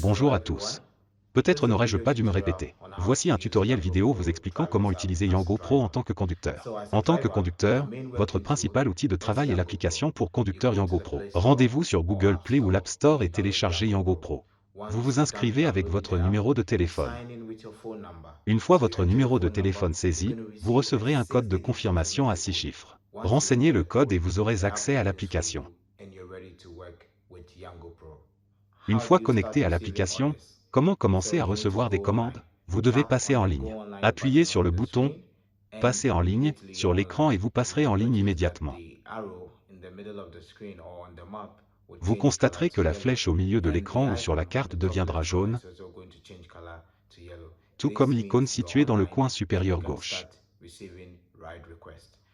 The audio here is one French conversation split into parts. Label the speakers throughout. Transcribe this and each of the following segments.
Speaker 1: Bonjour à tous. Peut-être n'aurais-je pas dû me répéter. Voici un tutoriel vidéo vous expliquant comment utiliser Yango Pro en tant que conducteur. En tant que conducteur, votre principal outil de travail est l'application pour conducteur Yango Pro. Rendez-vous sur Google Play ou l'App Store et téléchargez Yango Pro. Vous vous inscrivez avec votre numéro de téléphone. Une fois votre numéro de téléphone saisi, vous recevrez un code de confirmation à 6 chiffres. Renseignez le code et vous aurez accès à l'application. Une fois connecté à l'application, comment commencer à recevoir des commandes? Vous devez passer en ligne. Appuyez sur le bouton « Passer en ligne » sur l'écran et vous passerez en ligne immédiatement. Vous constaterez que la flèche au milieu de l'écran ou sur la carte deviendra jaune, tout comme l'icône située dans le coin supérieur gauche.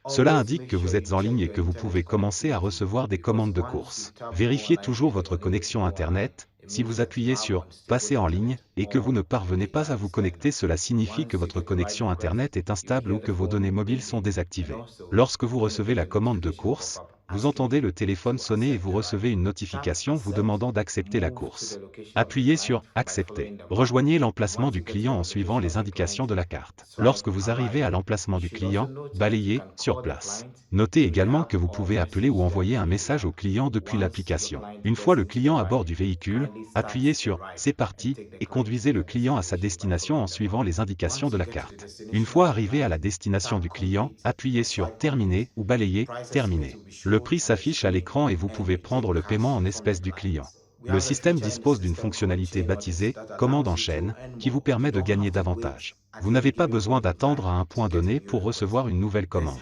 Speaker 1: Cela indique que vous êtes en ligne et que vous pouvez commencer à recevoir des commandes de course. Vérifiez toujours votre connexion Internet. Si vous appuyez sur « Passer en ligne » et que vous ne parvenez pas à vous connecter, cela signifie que votre connexion Internet est instable ou que vos données mobiles sont désactivées. Lorsque vous recevez la commande de course, vous entendez le téléphone sonner et vous recevez une notification vous demandant d'accepter la course. Appuyez sur « Accepter ». Rejoignez l'emplacement du client en suivant les indications de la carte. Lorsque vous arrivez à l'emplacement du client, balayez « Sur place ». Notez également que vous pouvez appeler ou envoyer un message au client depuis l'application. Une fois le client à bord du véhicule, appuyez sur « C'est parti » et conduisez le client à sa destination en suivant les indications de la carte. Une fois arrivé à la destination du client, appuyez sur « Terminer » ou balayez « Terminer ». Le prix s'affiche à l'écran et vous pouvez prendre le paiement en espèces du client. Le système dispose d'une fonctionnalité baptisée « Commande en chaîne » qui vous permet de gagner davantage. Vous n'avez pas besoin d'attendre à un point donné pour recevoir une nouvelle commande.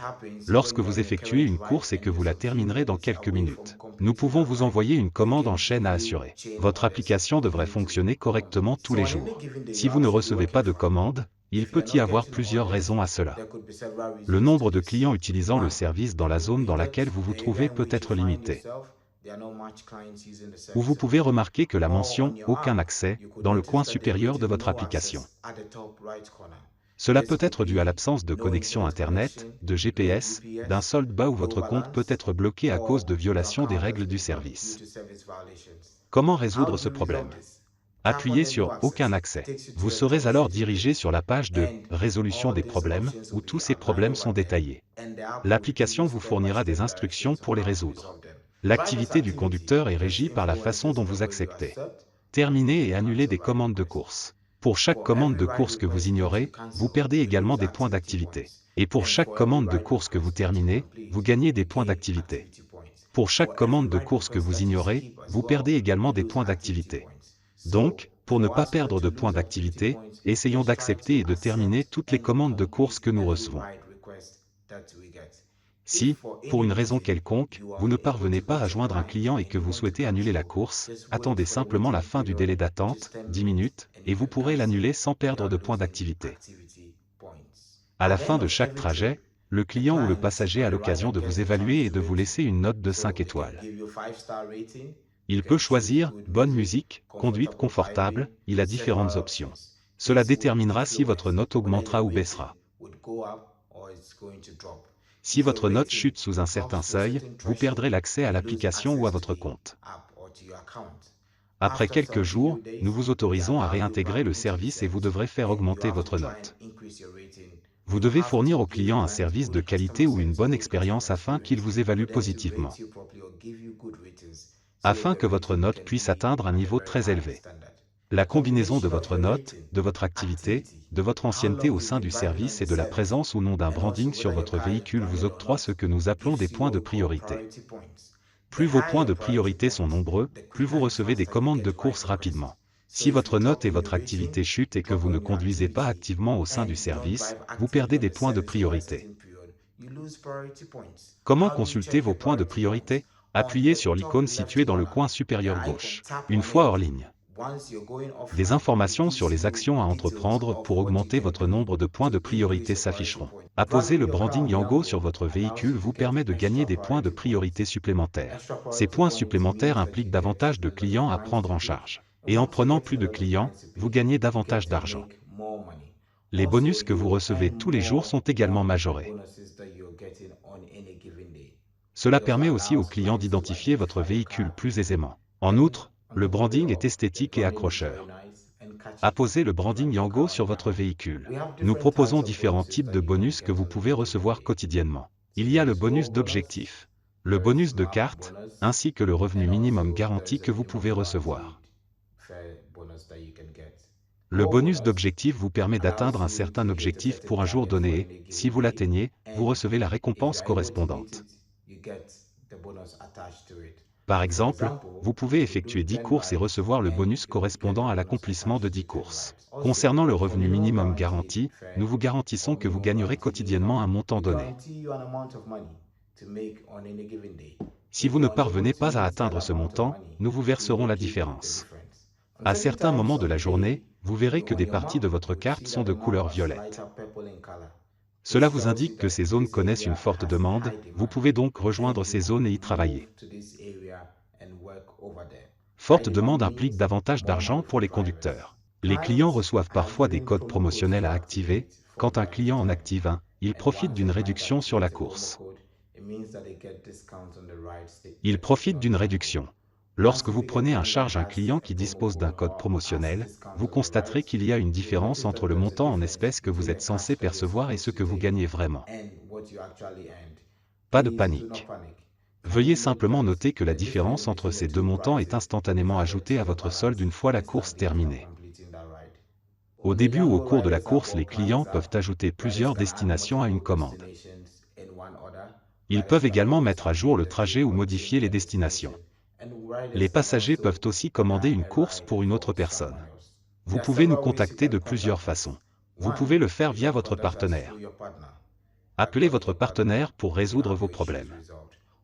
Speaker 1: Lorsque vous effectuez une course et que vous la terminerez dans quelques minutes, nous pouvons vous envoyer une commande en chaîne à assurer. Votre application devrait fonctionner correctement tous les jours. Si vous ne recevez pas de commande, il peut y avoir plusieurs raisons à cela. Le nombre de clients utilisant le service dans la zone dans laquelle vous vous trouvez peut être limité. Ou vous pouvez remarquer que la mention « Aucun accès » dans le coin supérieur de votre application. Cela peut être dû à l'absence de connexion Internet, de GPS, d'un solde bas ou votre compte peut être bloqué à cause de violations des règles du service. Comment résoudre ce problème? Appuyez sur « Aucun accès ». Vous serez alors dirigé sur la page de « Résolution des problèmes » où tous ces problèmes sont détaillés. L'application vous fournira des instructions pour les résoudre. L'activité du conducteur est régie par la façon dont vous acceptez, terminez et annulez des commandes de course. Pour chaque commande de course que vous ignorez, vous perdez également des points d'activité. Et pour chaque commande de course que vous terminez, vous gagnez des points d'activité. Pour chaque commande de course que vous ignorez, vous perdez également des points d'activité. Donc, pour ne pas perdre de points d'activité, essayons d'accepter et de terminer toutes les commandes de course que nous recevons. Si, pour une raison quelconque, vous ne parvenez pas à joindre un client et que vous souhaitez annuler la course, attendez simplement la fin du délai d'attente, 10 minutes, et vous pourrez l'annuler sans perdre de points d'activité. À la fin de chaque trajet, le client ou le passager a l'occasion de vous évaluer et de vous laisser une note de 5 étoiles. Il peut choisir « Bonne musique »,« Conduite confortable », il a différentes options. Cela déterminera si votre note augmentera ou baissera. Si votre note chute sous un certain seuil, vous perdrez l'accès à l'application ou à votre compte. Après quelques jours, nous vous autorisons à réintégrer le service et vous devrez faire augmenter votre note. Vous devez fournir au client un service de qualité ou une bonne expérience afin qu'il vous évalue positivement. Afin que votre note puisse atteindre un niveau très élevé. La combinaison de votre note, de votre activité, de votre ancienneté au sein du service et de la présence ou non d'un branding sur votre véhicule vous octroie ce que nous appelons des points de priorité. Plus vos points de priorité sont nombreux, plus vous recevez des commandes de course rapidement. Si votre note et votre activité chutent et que vous ne conduisez pas activement au sein du service, vous perdez des points de priorité. Comment consulter vos points de priorité? Appuyez sur l'icône située dans le coin supérieur gauche. Une fois hors ligne, des informations sur les actions à entreprendre pour augmenter votre nombre de points de priorité s'afficheront. Apposer le branding Yango sur votre véhicule vous permet de gagner des points de priorité supplémentaires. Ces points supplémentaires impliquent davantage de clients à prendre en charge. Et en prenant plus de clients, vous gagnez davantage d'argent. Les bonus que vous recevez tous les jours sont également majorés. Cela permet aussi aux clients d'identifier votre véhicule plus aisément. En outre, Le branding est esthétique et accrocheur. Apposez le branding Yango sur votre véhicule. Nous proposons différents types de bonus que vous pouvez recevoir quotidiennement. Il y a le bonus d'objectif, le bonus de carte, ainsi que le revenu minimum garanti que vous pouvez recevoir. Le bonus d'objectif vous permet d'atteindre un certain objectif pour un jour donné et, si vous l'atteignez, vous recevez la récompense correspondante. Par exemple, vous pouvez effectuer 10 courses et recevoir le bonus correspondant à l'accomplissement de 10 courses. Concernant le revenu minimum garanti, nous vous garantissons que vous gagnerez quotidiennement un montant donné. Si vous ne parvenez pas à atteindre ce montant, nous vous verserons la différence. À certains moments de la journée, vous verrez que des parties de votre carte sont de couleur violette. Cela vous indique que ces zones connaissent une forte demande, vous pouvez donc rejoindre ces zones et y travailler. Forte demande implique davantage d'argent pour les conducteurs. Les clients reçoivent parfois des codes promotionnels à activer. Quand un client en active un, il profite d'une réduction sur la course. Il profite d'une réduction. Lorsque vous prenez en charge un client qui dispose d'un code promotionnel, vous constaterez qu'il y a une différence entre le montant en espèces que vous êtes censé percevoir et ce que vous gagnez vraiment. Pas de panique. Veuillez simplement noter que la différence entre ces deux montants est instantanément ajoutée à votre solde une fois la course terminée. Au début ou au cours de la course, les clients peuvent ajouter plusieurs destinations à une commande. Ils peuvent également mettre à jour le trajet ou modifier les destinations. Les passagers peuvent aussi commander une course pour une autre personne. Vous pouvez nous contacter de plusieurs façons. Vous pouvez le faire via votre partenaire. Appelez votre partenaire pour résoudre vos problèmes.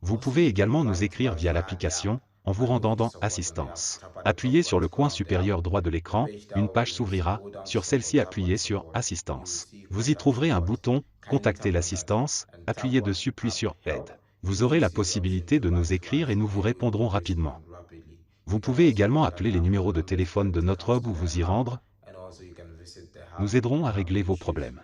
Speaker 1: Vous pouvez également nous écrire via l'application, en vous rendant dans « Assistance ». Appuyez sur le coin supérieur droit de l'écran, une page s'ouvrira, sur celle-ci appuyez sur « Assistance ». Vous y trouverez un bouton « Contacter l'assistance », appuyez dessus puis sur « Aide ». Vous aurez la possibilité de nous écrire et nous vous répondrons rapidement. Vous pouvez également appeler les numéros de téléphone de notre hub ou vous y rendre. Nous aiderons à régler vos problèmes.